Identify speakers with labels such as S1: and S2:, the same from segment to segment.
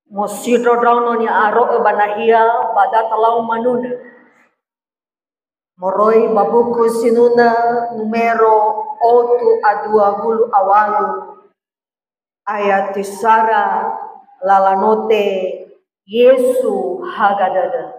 S1: Mosidro drauno ni aro banahia bada talau manuna. Moroi babuku sinuna numero 8 a 20 ayat tisara lalanote Yesu hagadada.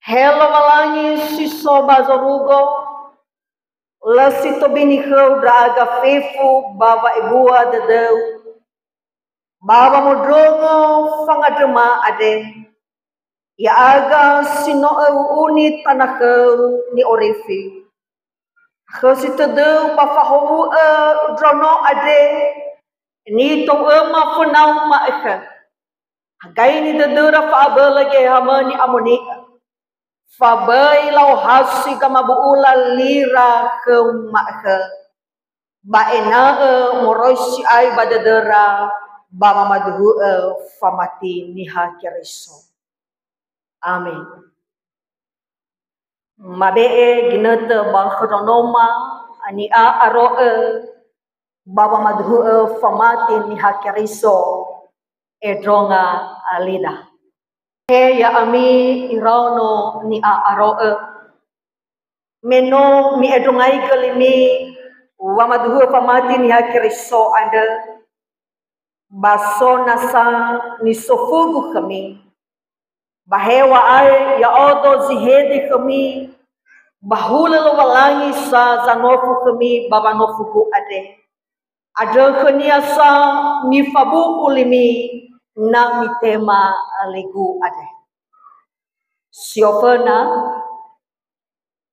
S1: Hello malangi siso bazorugo lasito binihau draga fefu baba ibua dedeu baba modrongo fangadema ade ya aga sino uni tanakau ni orifi khosito deu bafahu drono ade ni to ema funau ma eka hagai ni dedeu rafa abelage hamani amoni Fabai lau hasi kama buula lira ke makhe baena morosi ai badadera ba mamadu famati niha keriso. Amin. Mabee ginete bang khronoma ani a aro baba madhu famati niha keriso edronga alida. He ya ami irauno ni a aroe meno mi edongai kelimi wa madhu famati ni hakiriso anda baso nasa ni sofugu kami bahewa ai ya odo zihedi kami bahula lo walangi sa zanofu kami baba nofugu ade ada khania sa mi fabu ulimi na mitema aligu ade siofena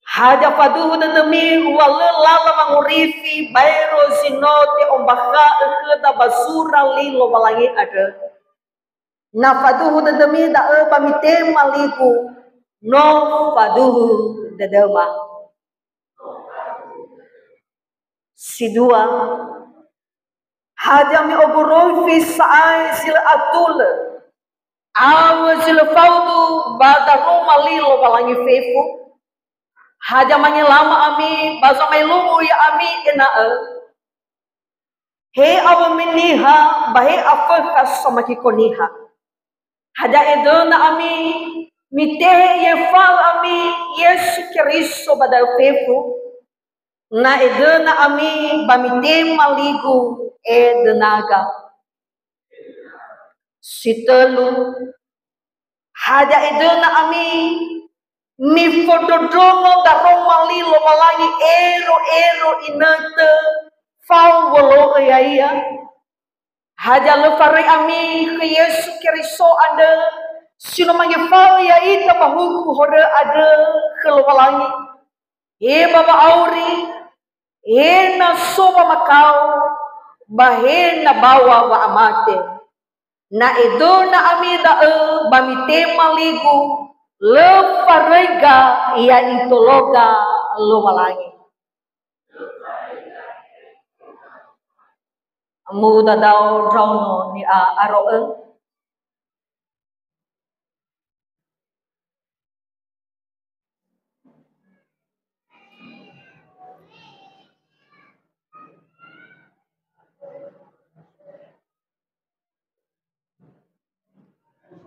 S1: haja faduhu demi wala lala mangurifi bairo zinote ombaka ekeda basura lilo walangi ade na faduhu demi da ba mitema ligu no faduhu dedema sidua haja mi oburofi saai sil atul awa sil faudu bada roma lilo walangi fefu haja lama ami baso mai lumu ya ami ina he awa miniha bahe afaka sama kikoniha haja edona ami mitehe ye fal ami Yesu Kristo bada fefu na edona ami bamitema ligu denaga sitelu haja edona ami mi fododongo da roma lilo walangi ero inate fau wolo ya haja lefare ami ke Yesu Kristo anda sino mangi fau ya ita bahuku hore ada kelwalangi baba auri na soba makau bahena bawa wa amate na edona amida bamitema ligu lefarega ya itologa lo walangi muda dao drauno ni aro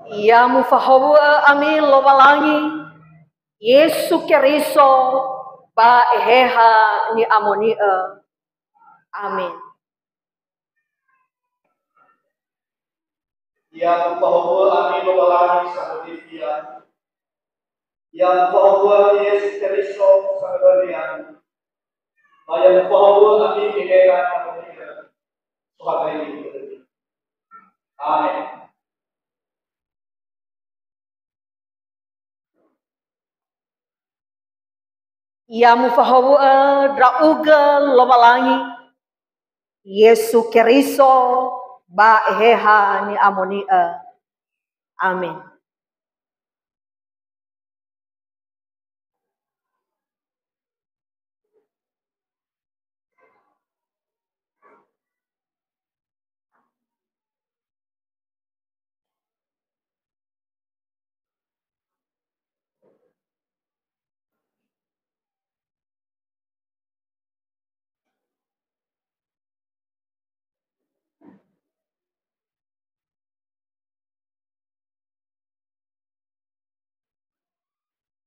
S1: ya mufahawa ami lo walangi Yesu Keriso ba eheha ni amonia. Amin.
S2: Yang bahwa amin babalani sa Bolivia. Yang bahwa Yesu Keriso sa Bolivia. Yang bahwa amin eheha ni amonia. Sebagai ini. Amin.
S1: Ya mufahawa drauga lomalangi Yesu Keriso ba eheha ni amonia. Amin.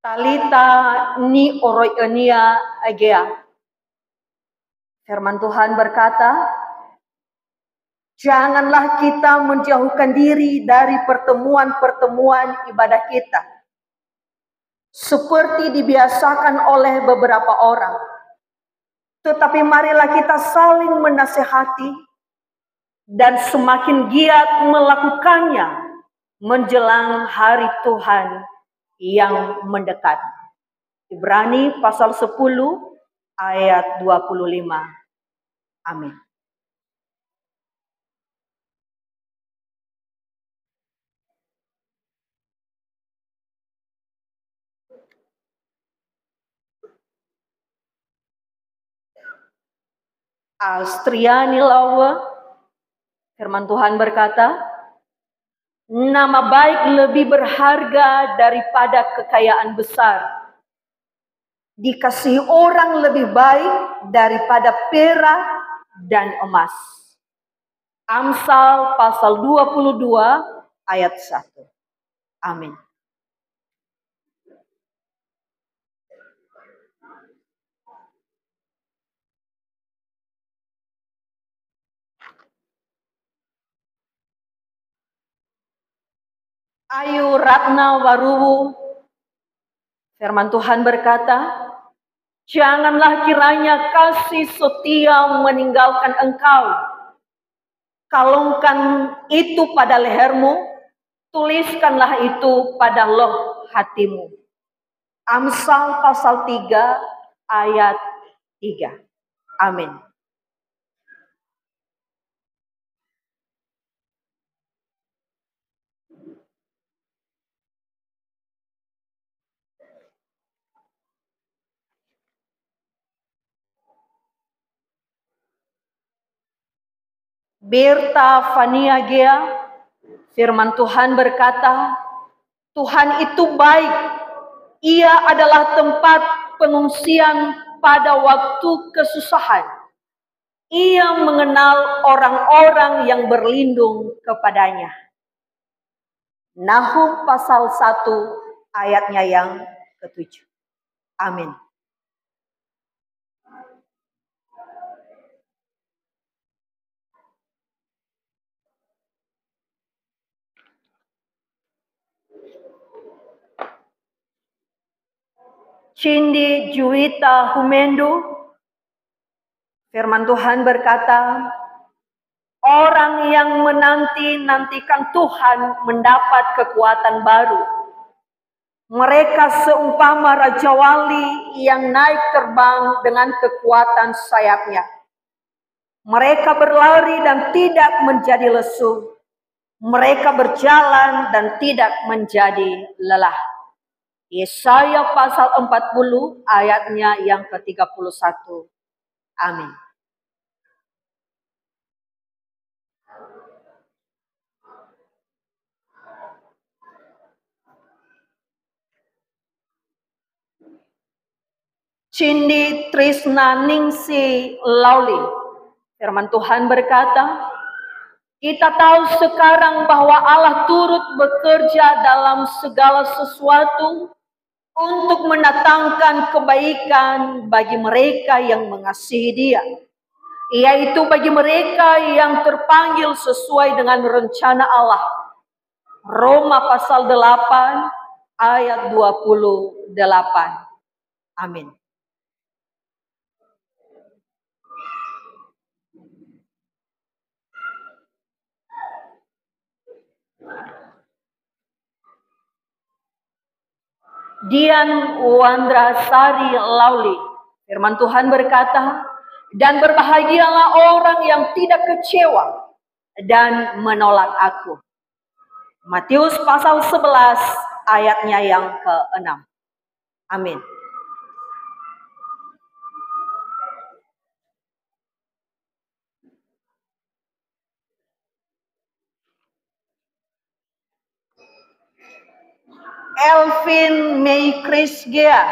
S1: Talita ni oroiania agea. Firman Tuhan berkata, janganlah kita menjauhkan diri dari pertemuan-pertemuan ibadah kita, seperti dibiasakan oleh beberapa orang. Tetapi marilah kita saling menasehati dan semakin giat melakukannya menjelang hari Tuhan yang mendekat. Ibrani pasal 10 ayat 25. Amin. Austriani Lawa, firman Tuhan berkata, nama baik lebih berharga daripada kekayaan besar. Dikasihi orang lebih baik daripada perak dan emas. Amsal pasal 22 ayat 1. Amin. Ayu Ratna Waruwu, firman Tuhan berkata, janganlah kiranya kasih setia meninggalkan engkau. Kalungkan itu pada lehermu, tuliskanlah itu pada loh hatimu. Amsal pasal 3 ayat 3. Amin. Berta Fania Gea, firman Tuhan berkata, Tuhan itu baik. Ia adalah tempat pengungsian pada waktu kesusahan. Ia mengenal orang-orang yang berlindung kepadanya. Nahum pasal 1 ayatnya yang ke-7. Amin. Cindy Juwita Humendu, firman Tuhan berkata, orang yang menanti-nantikan Tuhan mendapat kekuatan baru. Mereka seumpama Raja Wali yang naik terbang dengan kekuatan sayapnya. Mereka berlari dan tidak menjadi lesu. Mereka berjalan dan tidak menjadi lelah. Yesaya pasal 40 ayatnya yang ke-31. Amin. Cindy Trisna Ningsi Lauli, firman Tuhan berkata, kita tahu sekarang bahwa Allah turut bekerja dalam segala sesuatu untuk mendatangkan kebaikan bagi mereka yang mengasihi Dia, yaitu bagi mereka yang terpanggil sesuai dengan rencana Allah. Roma pasal 8 ayat 28. Amin. Dian Wandrasari Lauli, firman Tuhan berkata, dan berbahagialah orang yang tidak kecewa dan menolak aku. Matius pasal 11 ayatnya yang ke-6. Amin. Elvin May Chris Gea,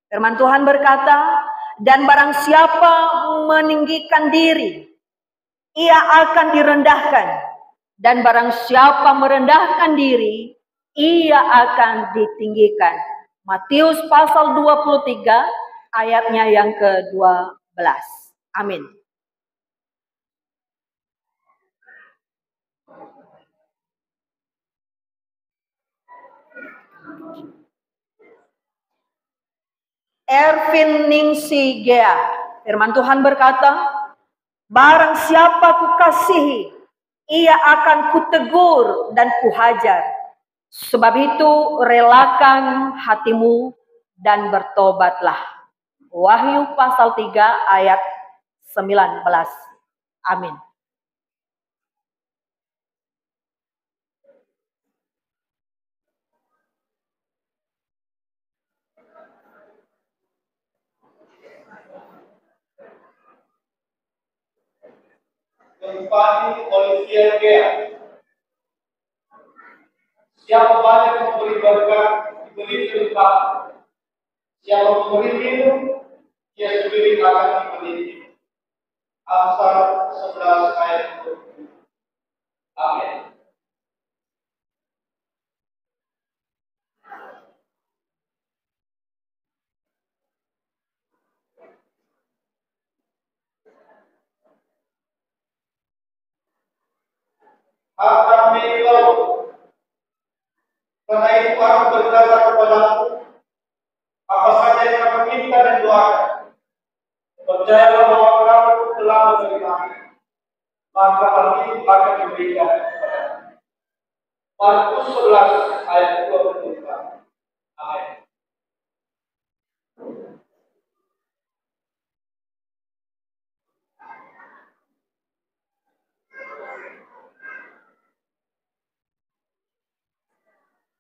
S1: firman Tuhan berkata, dan barang siapa meninggikan diri, ia akan direndahkan, dan barang siapa merendahkan diri, ia akan ditinggikan. Matius pasal 23 ayatnya yang ke-12. Amin. Ervin Ningsi Gea, firman Tuhan berkata, barang siapa kukasihi, ia akan kutegur dan kuhajar. Sebab itu relakan hatimu dan bertobatlah. Wahyu pasal 3 ayat 19. Amin.
S2: Tempati Olivia Gea. Siapa banyak memberi berkat, diberi berkat. Siapa memberi minum, dia sendiri akan diberi. Amsal 11 ayat 20. Amin. Akan menikau. Karena itu aku berkata kepadamu, apa saja yang kamu minta dan doakan, percayalah bahwa kamu telah menerimanya, maka hal itu akan diberikan kepadamu. Markus 11 ayat 24. Amin.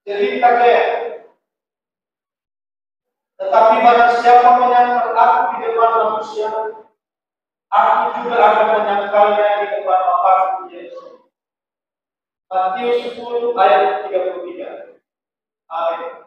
S2: Cerita Gea. Tetapi barang siapa menyangkal aku di depan manusia, aku juga akan menyangkalnya di depan Bapa-Ku Yesus. Matius 10 ayat 33. Amin.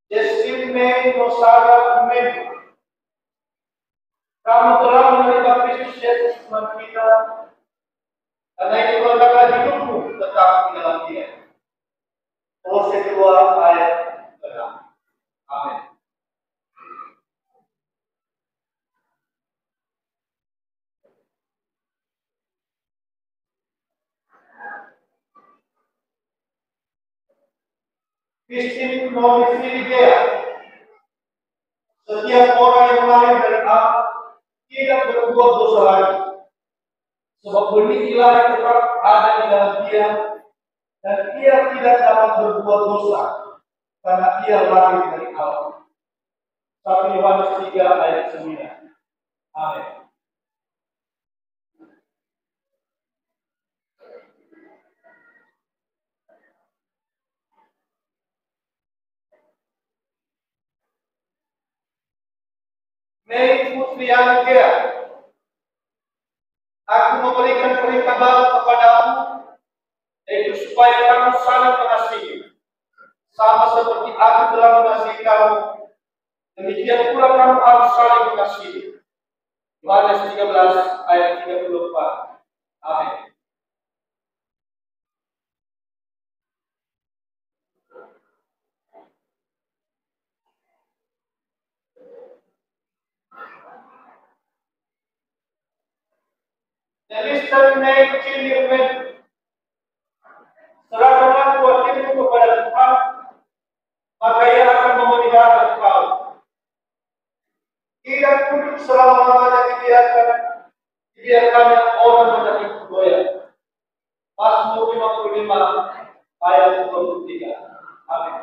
S2: Destinme Nosara Menu. Kamu telah menerima Kristus Yesus Tuhan kita, karena itu letaklah hidupmu tetap di dalam Dia. Kolose 2 ayat 6. Amin. Kristin Momifilia. Setiap orang yang lahir dari Allah tidak berbuat dosa lagi, sebab benih ilahi tetap ada di dalam Dia, dan Dia tidak dapat berbuat dosa karena Ia lahir dari Allah. 1 Yohanes 3 ayat 9. Amin. Mei Putri Anggia, aku memberikan perintah baru kepadamu, yaitu supaya kamu saling mengasihi, sama seperti aku telah mengasihi kamu. Demikian demikian pula kamu harus saling mengasihi. Yohanes 13 ayat 34. Amin. The listener may children serahkanlah kuatirmu kepada Tuhan, maka Ia akan memelihara engkau. Tidak duduk selama-lamanya dibiarkannya orang menyakiti goyah. Mazmur 55 ayat 23. Amin.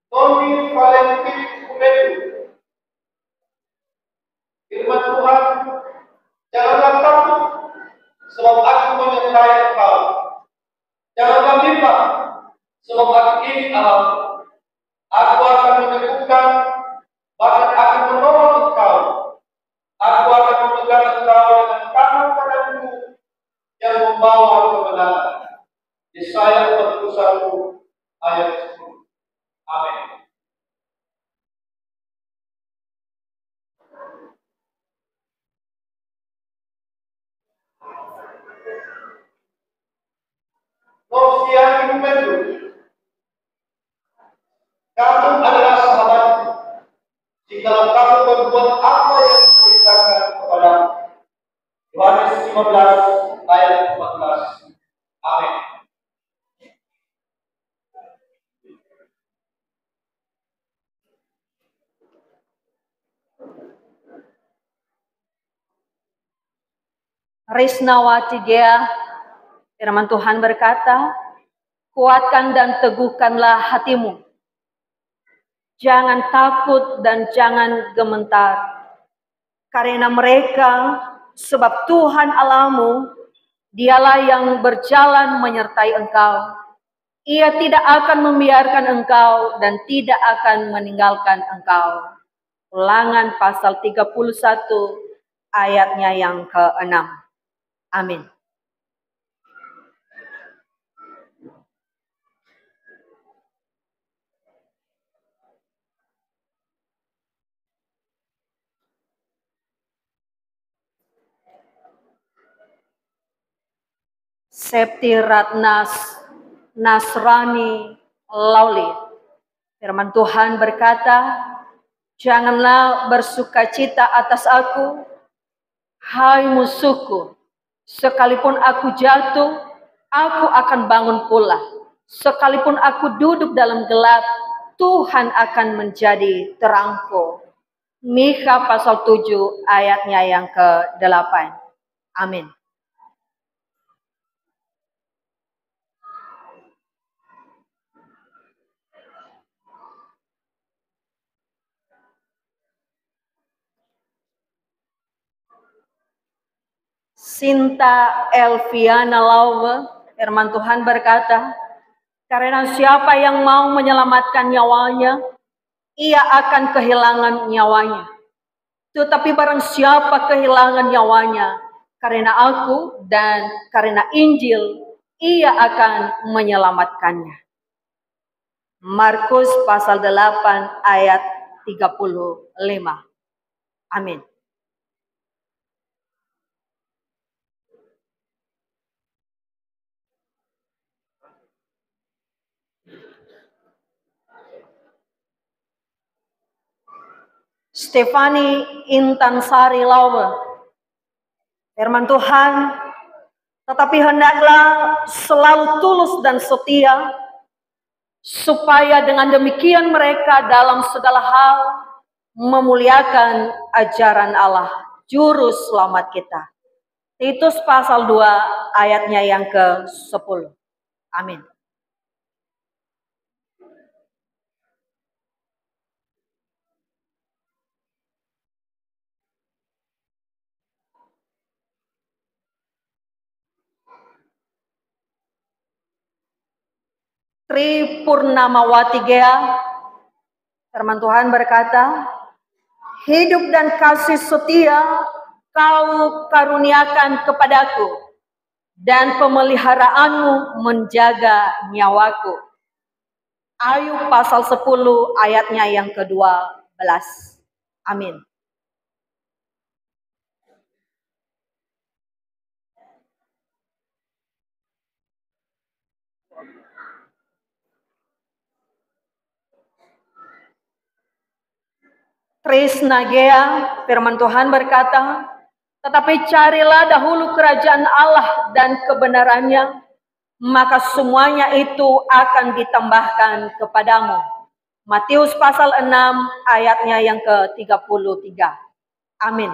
S2: Tony Valentin Kumedu. Firman Tuhan, janganlah takut, sebab aku menyertai engkau. Janganlah bimbang, sebab aku ini Allah. Aku akan meneguhkan, bahkan akan menolong engkau. Aku akan memegang engkau dengan tangan kananku yang membawa kebenaran. Yesaya 41 ayat 10. Amin. Novia Ibumendu, kamu adalah sahabatku. Jika kamu berbuat apa yang diperintahkan kepadamu. Yohanes 15 ayat 14. Amin.
S1: Risnawati Gea, firman Tuhan berkata, kuatkan dan teguhkanlah hatimu. Jangan takut dan jangan gemetar. Karena mereka, sebab Tuhan Allahmu, Dialah yang berjalan menyertai engkau. Ia tidak akan membiarkan engkau dan tidak akan meninggalkan engkau. Ulangan pasal 31 ayatnya yang ke-6. Amin. Septi Ratnas Nasrani Lauli. Firman Tuhan berkata, janganlah bersukacita atas aku, hai musuhku. Sekalipun aku jatuh, aku akan bangun pula. Sekalipun aku duduk dalam gelap, Tuhan akan menjadi terangku. Mikha pasal 7 ayatnya yang ke-8. Amin. Sinta Elviana Lauwe, firman Tuhan berkata, karena siapa yang mau menyelamatkan nyawanya, ia akan kehilangan nyawanya. Tetapi barang siapa kehilangan nyawanya, karena aku dan karena Injil, ia akan menyelamatkannya. Markus pasal 8 ayat 35. Amin. Stefani Intansari Lauwe, firman Tuhan, tetapi hendaklah selalu tulus dan setia, supaya dengan demikian mereka dalam segala hal memuliakan ajaran Allah, juru selamat kita. Titus pasal 2 ayatnya yang ke-10. Amin. Tri Purnamawati Gea, firman Tuhan berkata, hidup dan kasih setia Kau karuniakan kepadaku, dan pemeliharaanmu menjaga nyawaku. Ayub pasal 10 ayatnya yang ke-12. Amin. Trisnagea, firman Tuhan berkata, tetapi carilah dahulu kerajaan Allah dan kebenarannya, maka semuanya itu akan ditambahkan kepadamu. Matius pasal 6 ayatnya yang ke-33. Amin.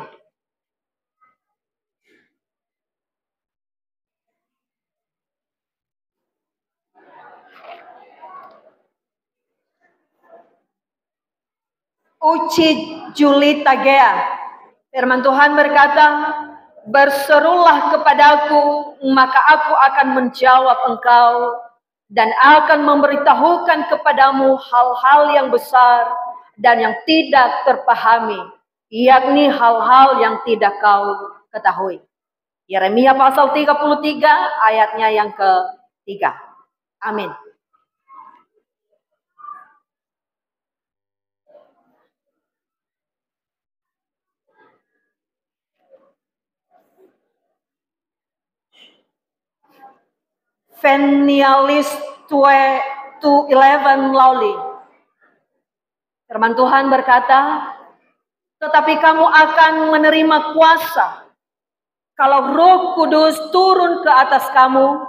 S1: Uci Julita Gea, firman Tuhan berkata, berserulah kepadaku, maka aku akan menjawab engkau, dan akan memberitahukan kepadamu hal-hal yang besar dan yang tidak terpahami, yakni hal-hal yang tidak kau ketahui. Yeremia pasal 33 ayatnya yang ke-3. Amin. Venialis 2:11 Lawli. Firman Tuhan berkata, tetapi kamu akan menerima kuasa kalau Roh Kudus turun ke atas kamu,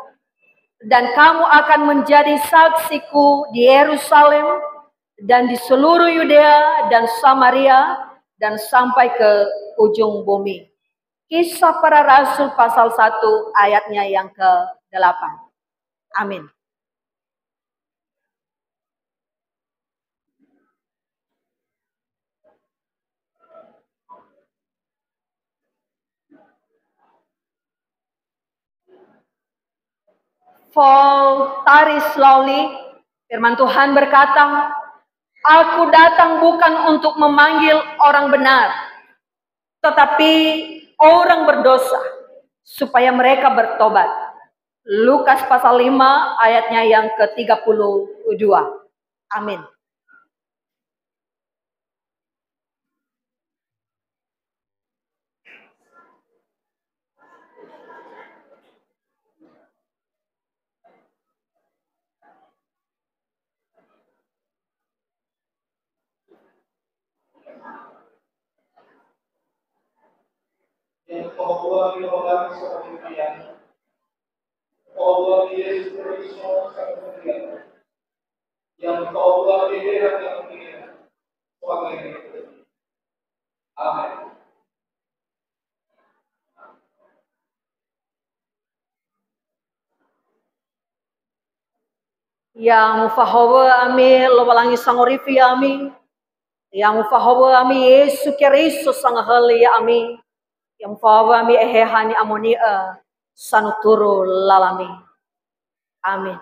S1: dan kamu akan menjadi saksiku di Yerusalem dan di seluruh Yudea dan Samaria dan sampai ke ujung bumi. Kisah Para Rasul pasal 1 ayatnya yang ke-8. Amin. Voltaris Lawli, firman Tuhan berkata, aku datang bukan untuk memanggil orang benar, tetapi orang berdosa, supaya mereka bertobat. Lukas pasal 5 ayatnya yang ke-32. Amin.
S2: Yang kau buat seperti yang kau buat Yesus Kristus seperti yang kau buat yang sebagai itu. Amin.
S1: Yang mufahawa ami lobalangi sangorifi ami, yang mufahawa ami Yesu Kristus sanghali ami, yang mufahawa ami ehehani amonia sanuturu lalami. Amin.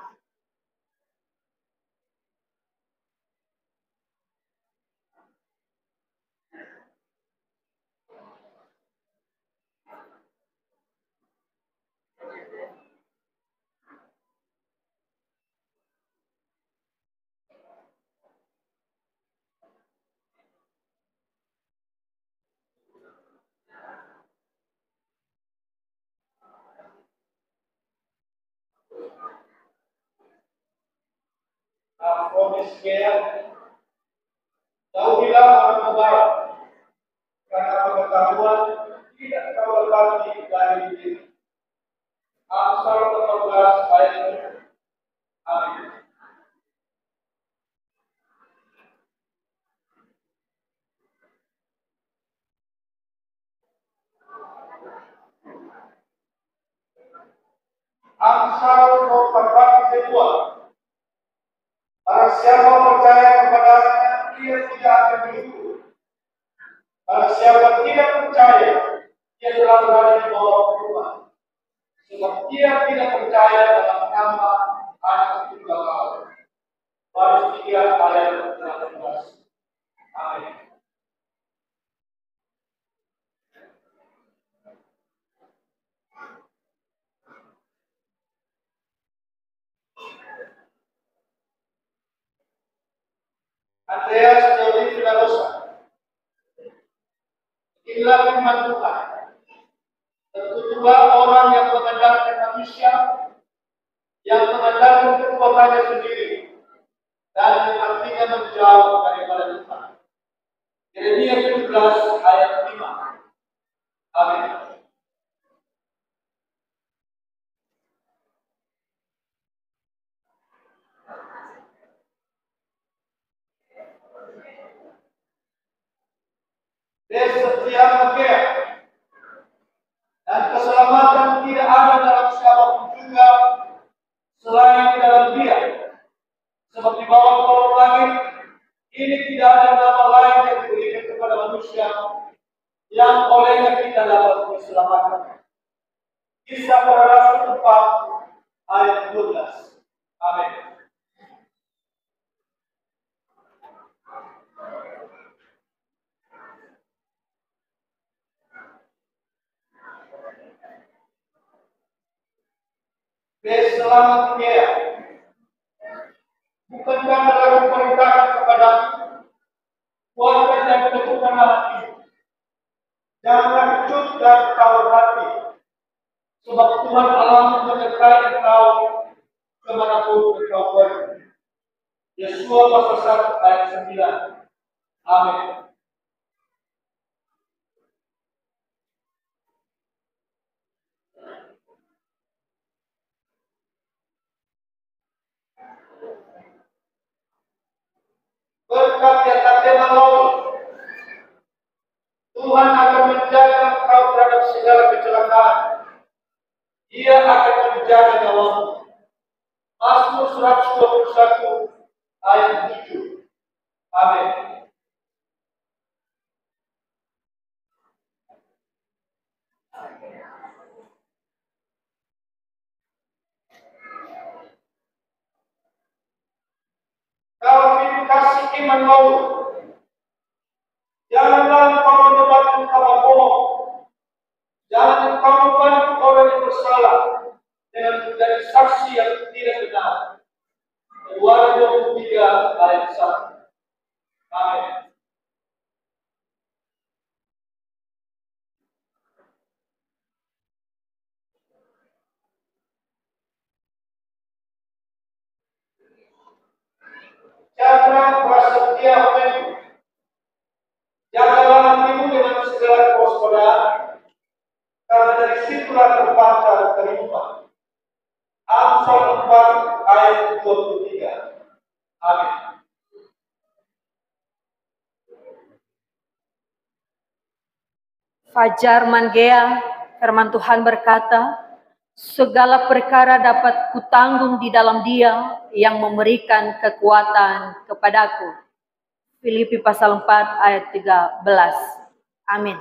S2: Promisnya jauhilah orang mubarak, karena pengetahuan tidak kau lewati dari diri. Amsal 14 ayat 7. Amin. Amsal 14:2. Barang siapa percaya kepadanya, ia tidak akan dihukum. Barang siapa tidak percaya, ia telah berada di bawah hukuman. Sebab ia tidak percaya dalam nama Anak Tunggal Allah. Baris 3 ayat 18. Amin. Andreas Teori Filarosa. Inilah firman Tuhan. Tertutulah orang yang mengandalkan manusia, yang mengandalkan kekuatannya sendiri, dan artinya menjauh daripada Tuhan. Yeremia 17 ayat 5. Amin. Setia Magea. Dan keselamatan tidak ada dalam siapapun juga selain dalam Dia. Sebab di bawah kolong langit ini tidak ada nama lain yang diberikan kepada manusia yang olehnya kita dapat diselamatkan. Kisah Para Rasul 4 ayat 12. Amin. Selamat Dia. Bukankah telah diperintahkan kepadamu, kuatkan dan teguhkanlah hati, janganlah kecut dan tawar hati, sebab Tuhan Allahmu menyertai engkau kemanapun engkau pergi. Yesua pasal 1 ayat 9. Amin. Berkat yang tema laut, Tuhan akan menjaga engkau terhadap segala kecelakaan. Ia akan menjaga nyawamu. Mazmur 121 ayat 7. Amin. Klarifikasi iman laut. Janganlah engkau menyebarkan kabar bohong. Jangan engkau membantu orang yang bersalah dengan menjadi saksi yang tidak benar. Keluaran 23 ayat 1. Amin. Jangan prasetya hatimu. Jagalah hatimu dengan segala kewaspadaan, karena dari situlah terpancar kehidupan. Amsal 4 ayat 23. Amin.
S1: Fajar Mangea, firman Tuhan berkata, segala perkara dapat kutanggung di dalam Dia yang memberikan kekuatan kepadaku. Filipi pasal 4 ayat 13. Amin.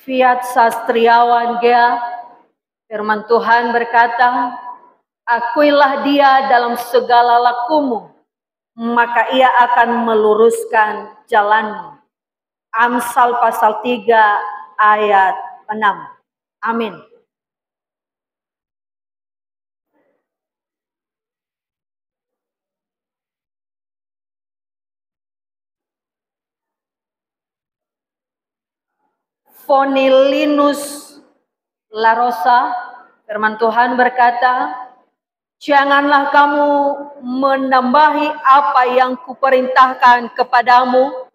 S1: Fiat Sastriawan Gea, firman Tuhan berkata, akuilah Dia dalam segala lakumu, maka Ia akan meluruskan jalanmu. Amsal pasal 3 ayat 6. Amin. Fonilinus Larosa, firman Tuhan berkata, janganlah kamu menambahi apa yang kuperintahkan kepadamu,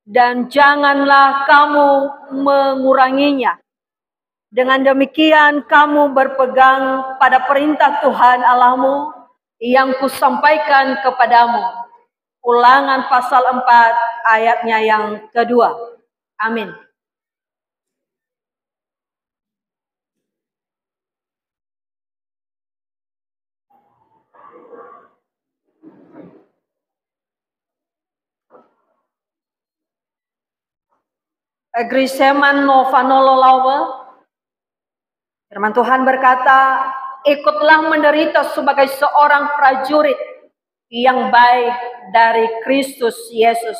S1: dan janganlah kamu menguranginya. Dengan demikian kamu berpegang pada perintah Tuhan Allahmu yang kusampaikan kepadamu. Ulangan pasal 4 ayatnya yang kedua. Amin. Agriseman Novanolo Lawe, firman Tuhan berkata, ikutlah menderita sebagai seorang prajurit yang baik dari Kristus Yesus,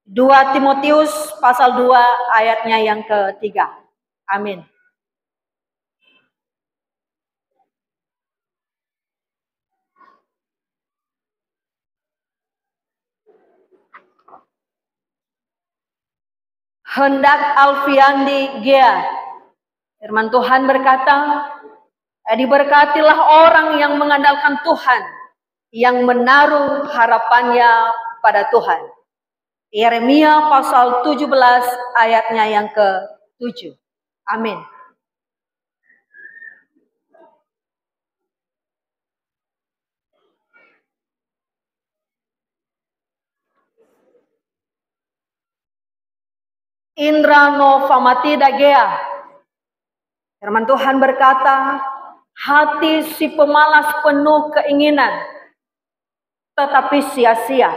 S1: 2 Timotius pasal 2 ayatnya yang ketiga. Amin. Hendak Alfiandi Gea. Firman Tuhan berkata, diberkatilah orang yang mengandalkan Tuhan, yang menaruh harapannya pada Tuhan. Yeremia pasal 17 ayatnya yang ke-7. Amin. Indra Novamati Dagea. Firman Tuhan berkata, hati si pemalas penuh keinginan, tetapi sia-sia.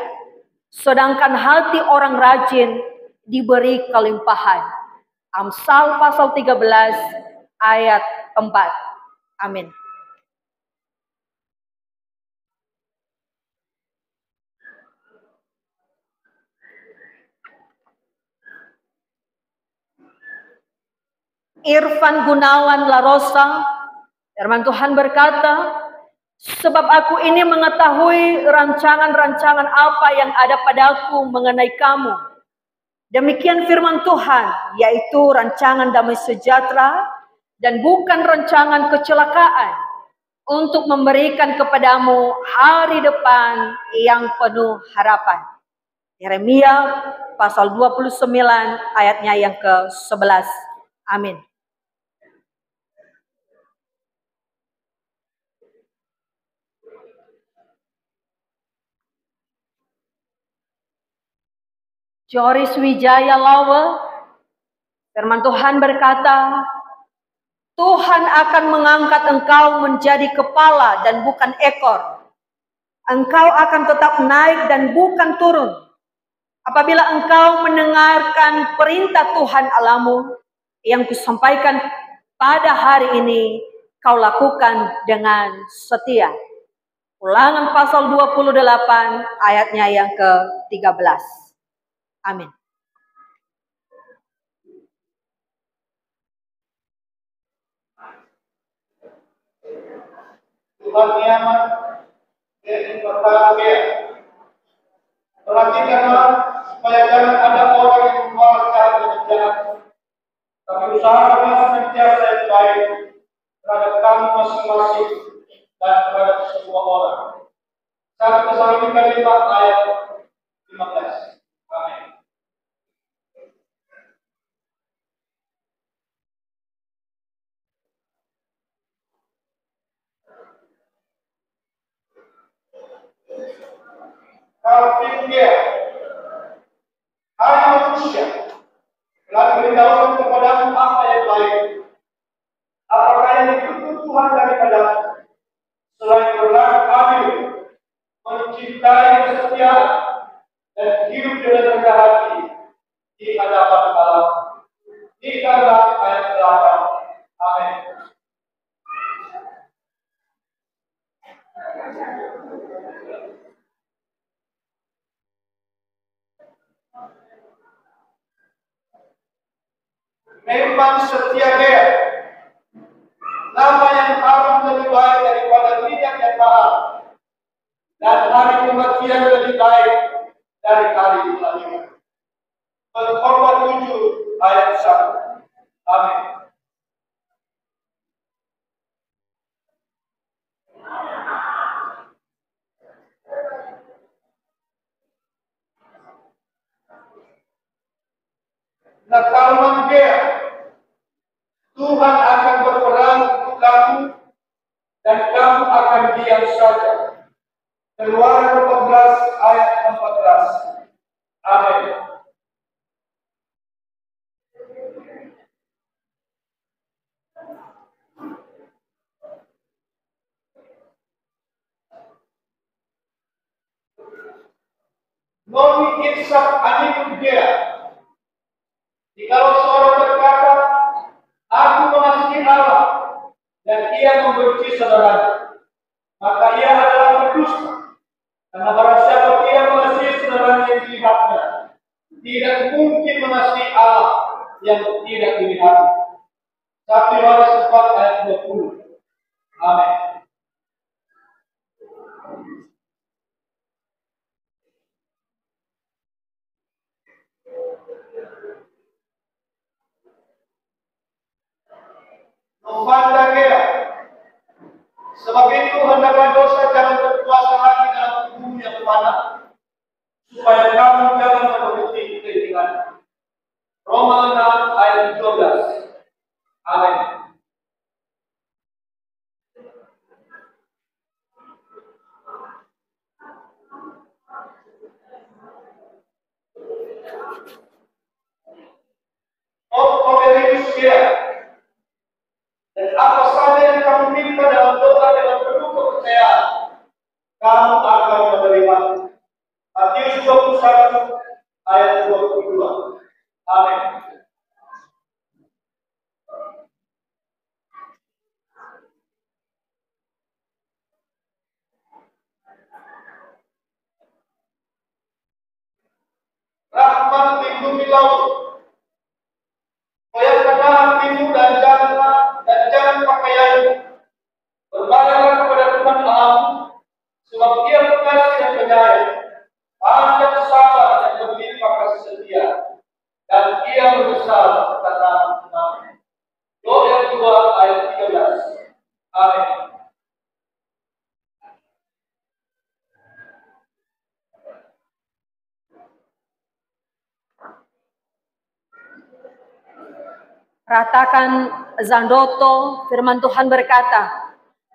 S1: Sedangkan hati orang rajin diberi kelimpahan. Amsal pasal 13 ayat 4. Amin. Irfan Gunawan Larosa, firman Tuhan berkata, sebab aku ini mengetahui rancangan-rancangan apa yang ada padaku mengenai kamu. Demikian firman Tuhan, yaitu rancangan damai sejahtera dan bukan rancangan kecelakaan, untuk memberikan kepadamu hari depan yang penuh harapan. Yeremia pasal 29 ayatnya yang ke-11. Amin. Joris Wijaya Lawel, firman Tuhan berkata, Tuhan akan mengangkat engkau menjadi kepala dan bukan ekor. Engkau akan tetap naik dan bukan turun. Apabila engkau mendengarkan perintah Tuhan Allahmu yang kusampaikan pada hari ini, kau lakukan dengan setia. Ulangan pasal 28 ayatnya yang ke-13. Amin.
S2: Tuhan nyaman, dia berkata, perhatikanlah supaya jangan ada orang yang menolak cara berjalan, tapi usahakanlah senantiasa yang baik terhadap kamu masing-masing dan terhadap semua orang. 1 Tesalonika 5 ayat 15. Amin. Calvin Gea, hai manusia, telah diberitahukan kepadamu apa yang baik. Apakah yang dituntut Tuhan daripadamu, selain berlaku adil, mencintai kesetiaan, dan hidup dengan rendah hati di hadapan Allah. Inilah ayat 8. Amin. Memang setia Gea, nama yang haram lebih baik daripada minyak yang mahal, dan hari kematian lebih baik dari hari kelahiran. Pengkhotbah 7 ayat 1. Amin. Nakalman Gea, Tuhan akan berperang untuk kamu dan kamu akan diam saja. Keluaran 14 ayat 14. Amin. Noni Insaf Anikun Gea, jikalau seorang berkata, aku mengasihi Allah dan ia membenci saudaranya, maka ia adalah berdusta. Karena barang siapa tidak mengasihi saudaranya yang dilihatnya, tidak mungkin mengasihi Allah yang tidak dilihat. 1 Yohanes 4 ayat 20. Amin. Novanda. Sebab itu hendaklah dosa jangan berkuasa lagi dalam tubuhmu yang panas, supaya kamu jangan menuruti keinginan. Roma 6 ayat 12. Amin. Cornelius dia. Dan apa saja yang kamu minta dalam doa dengan penuh kepercayaan, kamu akan menerima. Matius 21 ayat 22. Amin. Rahmat lindungi laut. Koyakkanlah hatimu dan jangan pakaianmu. Berbaliklah kepada Tuhan Allahmu, sebab Dia pengasih dan penyayang, panjang sabar dan berlimpah kasih setia, dan Ia membesar ketatanan. Yoel 2 ayat 13. Amin.
S1: Ratakan Zandoto, firman Tuhan berkata,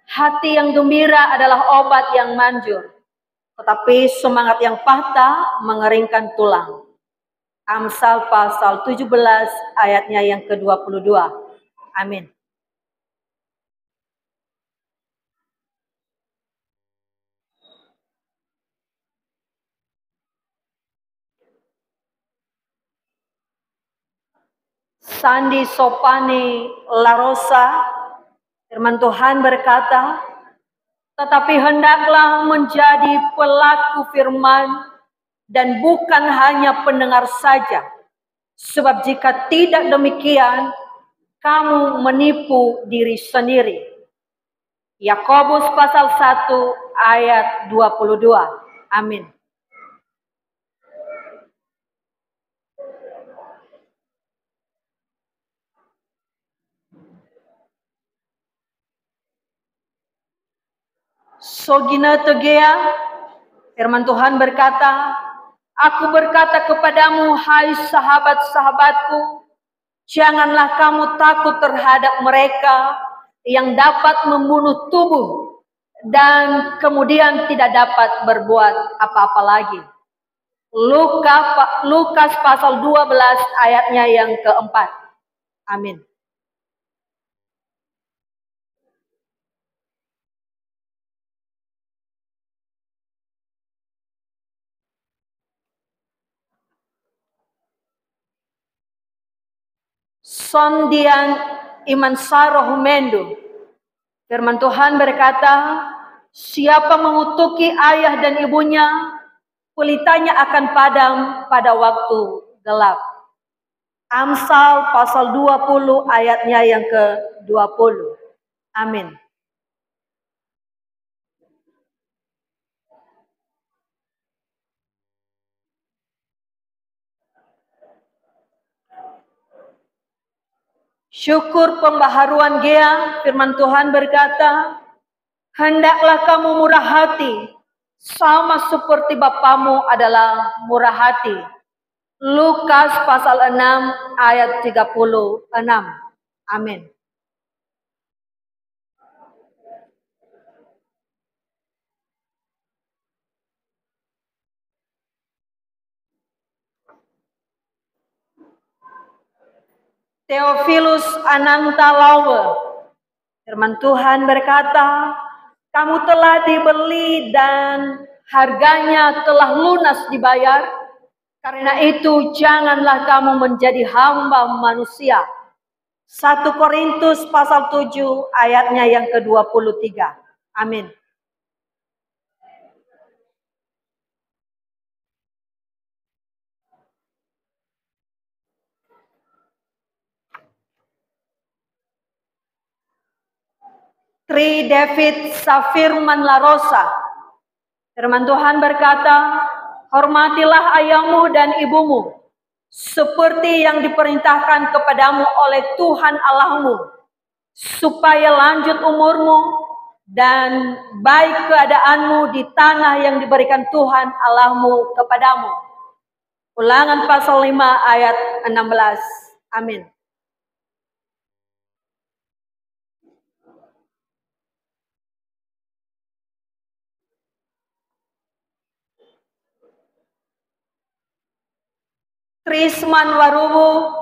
S1: hati yang gembira adalah obat yang manjur, tetapi semangat yang patah mengeringkan tulang. Amsal pasal 17 ayatnya yang ke-22. Amin. Sandi Sopani Larosa, firman Tuhan berkata, tetapi hendaklah menjadi pelaku firman dan bukan hanya pendengar saja. Sebab jika tidak demikian, kamu menipu diri sendiri. Yakobus pasal 1 ayat 22. Amin. Sogina Tegea, firman Tuhan berkata, aku berkata kepadamu, hai sahabat-sahabatku, janganlah kamu takut terhadap mereka yang dapat membunuh tubuh dan kemudian tidak dapat berbuat apa-apa lagi. Lukas pasal 12 ayatnya yang keempat. Amin. Sondian Iman Saroh Mendu, firman Tuhan berkata, siapa mengutuki ayah dan ibunya, pelitanya akan padam pada waktu gelap. Amsal pasal 20 ayatnya yang ke-20. Amin. Syukur pembaharuan Gea, firman Tuhan berkata, hendaklah kamu murah hati, sama seperti Bapamu adalah murah hati. Lukas pasal 6 ayat 36. Amin. Theophilus Ananta Laue, firman Tuhan berkata, kamu telah dibeli dan harganya telah lunas dibayar. Karena itu janganlah kamu menjadi hamba manusia. 1 Korintus pasal 7 ayatnya yang ke-23. Amin. Tri David Safirman Larosa. Firman Tuhan berkata, hormatilah ayahmu dan ibumu, seperti yang diperintahkan kepadamu oleh Tuhan Allahmu, supaya lanjut umurmu dan baik keadaanmu di tanah yang diberikan Tuhan Allahmu kepadamu. Ulangan pasal 5 ayat 16. Amin. Trisman Waruwu,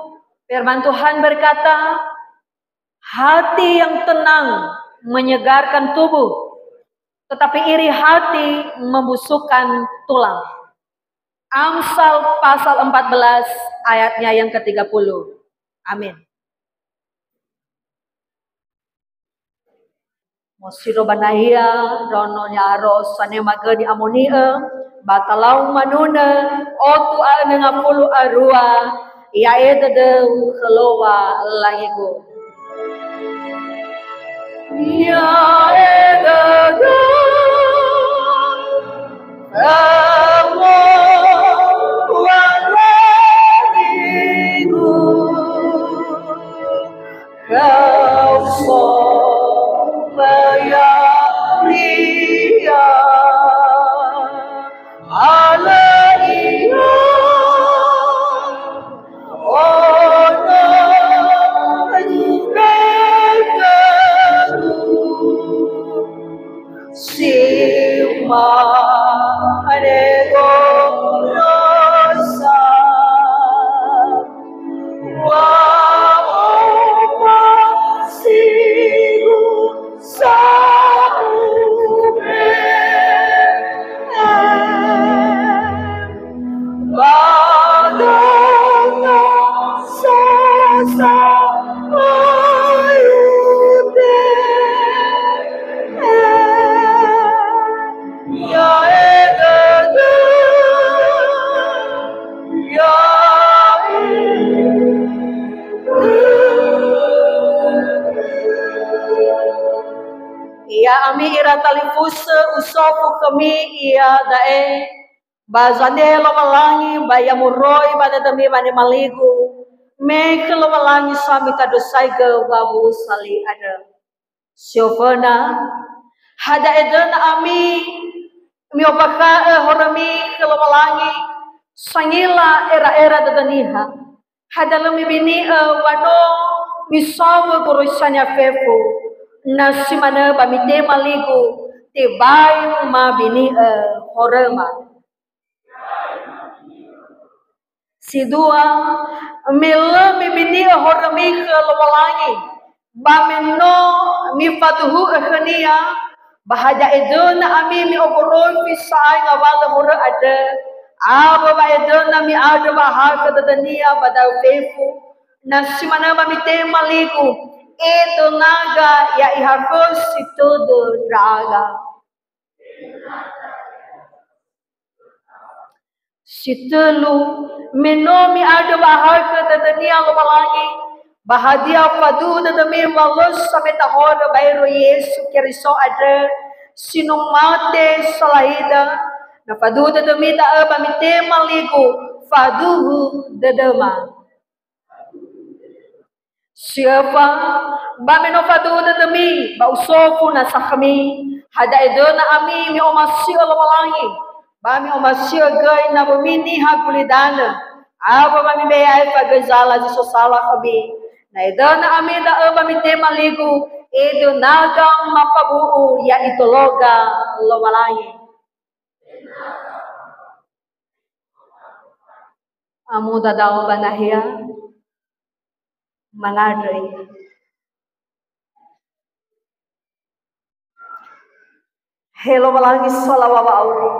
S1: firman Tuhan berkata, hati yang tenang menyegarkan tubuh, tetapi iri hati membusukkan tulang. Amsal pasal 14 ayatnya yang ke-30. Amin. Mosiro banahia rono nyaro sane magadi amonia batalau manuna otu a 60 arua ia de kelowa langiku ya de ami ira talifuse usofu kami ia dae bazande lo malangi bayamuroi pada demi bani maligu me lo malangi sami tadosai ke babu sali ada siofana hada eden ami miopaka horami lo malangi sangila era dadaniha hada lumi bini wano misawa kurusanya fefu nasi mana bamite maligu tibai ma bini horema si dua mila mi bini horemi ke lawalangi bameno mi fatuhu khania bahaja edona ami mi oboron pisai ngawala hore ada aba ba edona mi ada bahaka dadania badau fefu nasi mana bamite maligu itu naga ya ihafus itu draga situlu menomi ada bahar ke dunia lumalangi bahagia padu demi malus sampai tahun bayro Yesus Kristo ada sinumate salahida na padu demi ta pamite maligu faduhu dedema siapa bameno fadu demi bausofu na sakami hada edona ami mi omasi alawalangi bami omasi gay na bumini hagulidana aba bami beay pagazala di sosala kabi na edona ami da bami temaligu edo nagang mapabuu ya itologa alawalangi amu dadaw banahia mangadri hello malangi salawawa auri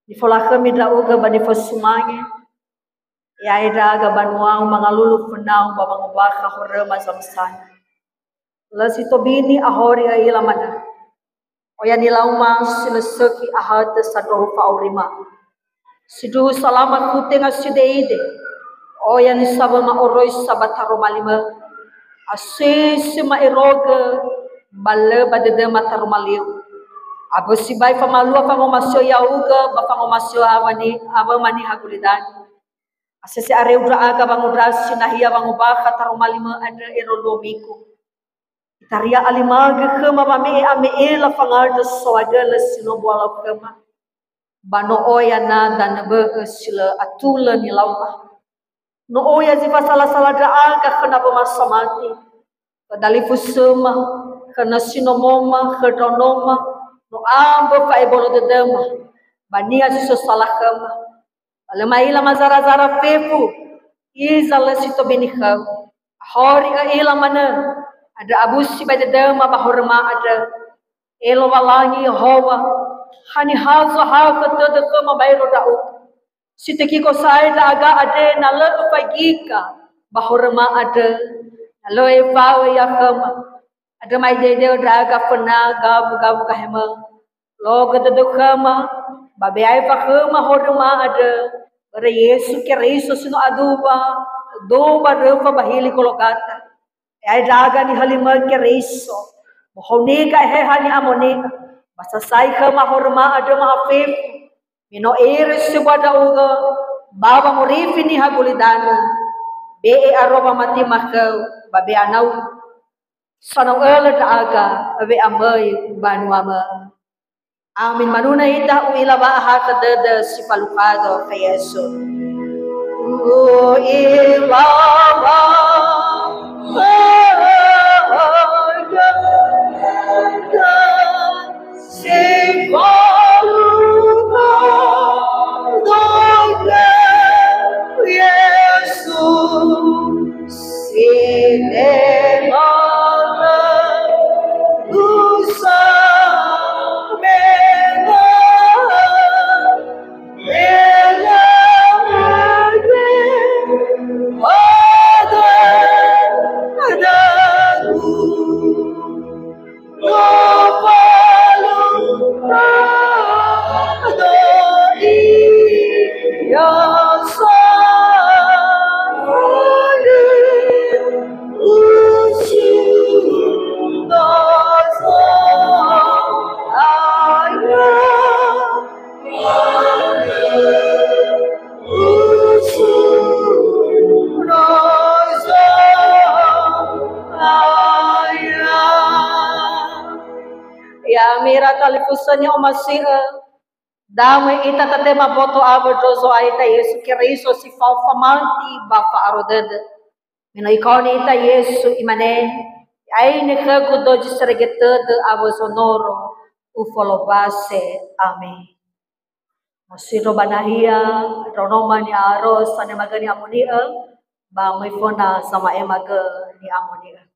S1: di folaka midra uga bani fosumange ya ida ga banuang mangalulu funang babang baka hore mazamsan lasito bini ahori ila mana oya nilauma sineseki ahad sadro fa aurima sidu salamat kutenga sideide oya ni sabama oroy sabataro malima asis ma eroga bale badede matarumaliu. Abo si bai famalu afangomasyo yauga bafangomasyo mani hagulidani. Asese areudra aga bangudra sinahia bangubaka tarumalima ada erolomiku. Itaria alimaga kema mame ame ela fangarda soagala sinobuala kema. Bano oya na dan be sila atula ni lauma. No oya ziva salah da aga kena bemasamati. Kadalifu sema kena sinomoma kedonoma no ambo fa ebolo de dema. Bania siso salah kema. Alemaila mazara fefu izala sito benikau. Hori ila mana ada abusi pada dema bahorma ada elo walangi Yehova hani hazo haka tada kama bayro dau siteki ko saida aga ade nalo pagika bahorma ada nalo evawe ya kama ada mai dede draga pena gabu kahema logo tada kama babe ai pa kama horma ada bara Yesu ke reiso sino aduba do barfa bahili kolokata ai draga ni halima ke reiso mohonega hani amonega basa sai kama horma ada maafif mino iris sebada uga baba morifi ni hagulidana be aroba mati makau babe anau sanau ele daga abe amai banu ama amin manuna ita uila baha kadada si palukado kay Yesu uila talifusanya omasi damai ita tatema boto aberdozo aita Yesu kiriso si famanti bafa arodede mina ikoni ita Yesu imane ai ne kago doji seregetede abo sonoro ufolo base amen masiro banahia ronoma ni aros ane magani amonia ba mai fona sama emaga ni amonia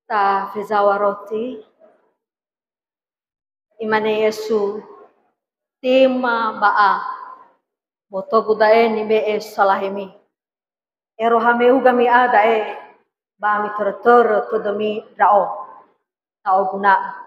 S1: ta fezawa roti imane Yesu tema baa boto gudae ni be salahimi ero hameu gami ada ba mi ter to demi rao tao guna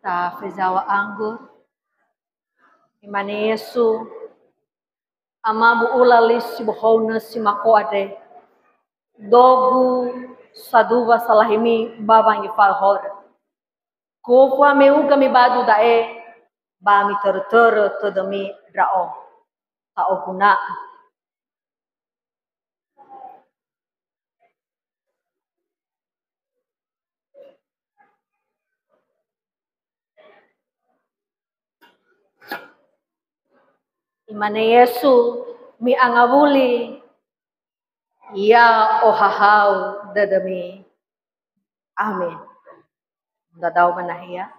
S1: ta fezawa anggur imane Yesu amamu ulalis si bohona si mako ade dogu saduva salahimi babangi falhor kofwa meu kami badu dae ba mi ter to demi rao ta oguna imane Yesu mi angabuli ya ohahau dadami amin dadau manahia